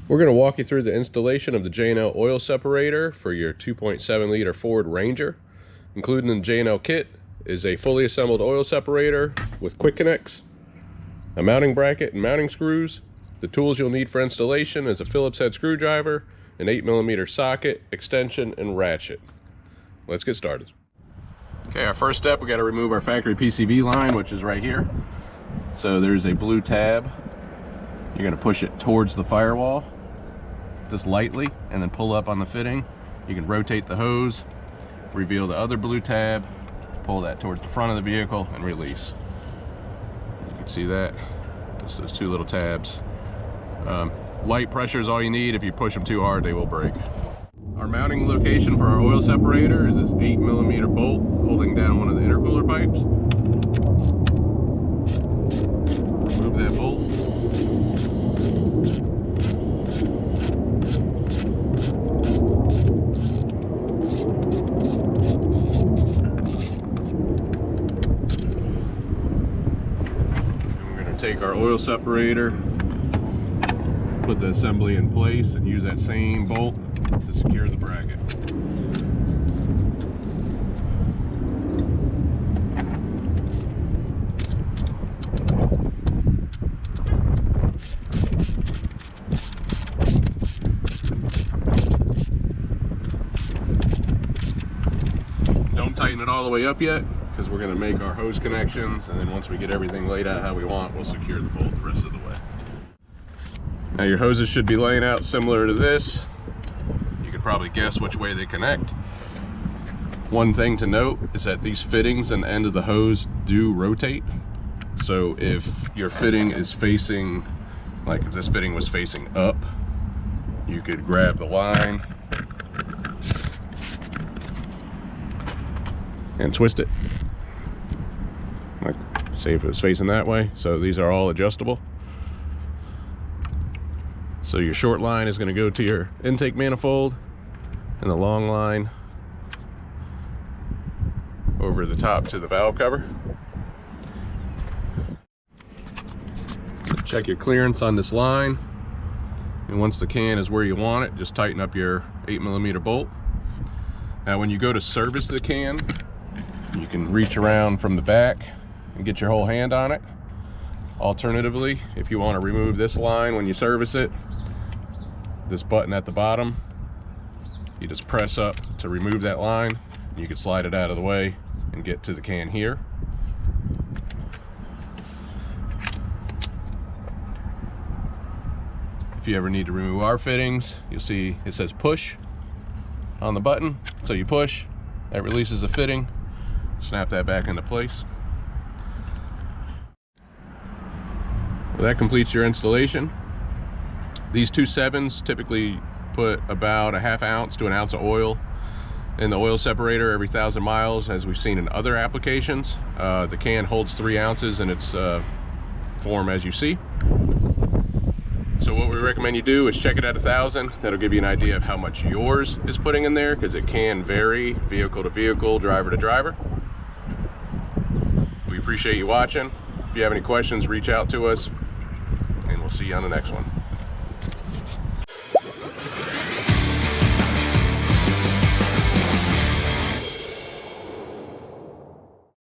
We're going to walk you through the installation of the J&L oil separator for your 2.7 liter Ford Ranger. Included in the J&L kit is a fully assembled oil separator with quick connects, a mounting bracket and mounting screws. The tools you'll need for installation is a Phillips head screwdriver, an 8mm socket, extension, and ratchet. Let's get started. Okay, our first step, we got to remove our factory PCV line, which is right here. So there's a blue tab. You're going to push it towards the firewall just lightly and then pull up on the fitting. You can rotate the hose, reveal the other blue tab, pull that towards the front of the vehicle, and release. You can see that. Just those two little tabs. Light pressure is all you need. If you push them too hard, they will break. Our mounting location for our oil separator is this 8mm bolt holding down one of the intercooler pipes. Remove that bolt. Take our oil separator, put the assembly in place, and use that same bolt to secure the bracket. Don't tighten it all the way up yet, because we're going to make our hose connections, and then once we get everything laid out how we want, we'll secure the bolt the rest of the way. Now your hoses should be laying out similar to this. You could probably guess which way they connect. One thing to note is that these fittings and the end of the hose do rotate. So if your fitting is facing, like if this fitting was facing up, you could grab the line and twist it. Like, say if it was facing that way. So these are all adjustable. So your short line is going to go to your intake manifold, and the long line over the top to the valve cover. Check your clearance on this line, and once the can is where you want it, just tighten up your 8mm bolt. Now when you go to service the can, you can reach around from the back and get your whole hand on it. Alternatively, if you want to remove this line when you service it, this button at the bottom, you just press up to remove that line. You can slide it out of the way and get to the can here. If you ever need to remove our fittings, you'll see it says push on the button. So you push, that releases the fitting. Snap that back into place. Well, that completes your installation. These 2.7s typically put about a ½ ounce to an ounce of oil in the oil separator every 1,000 miles, as we've seen in other applications. The can holds 3 ounces in its form, as you see. So what we recommend you do is check it at 1,000. That'll give you an idea of how much yours is putting in there, because it can vary vehicle to vehicle, driver to driver. We appreciate you watching. If you have any questions, reach out to us, and we'll see you on the next one.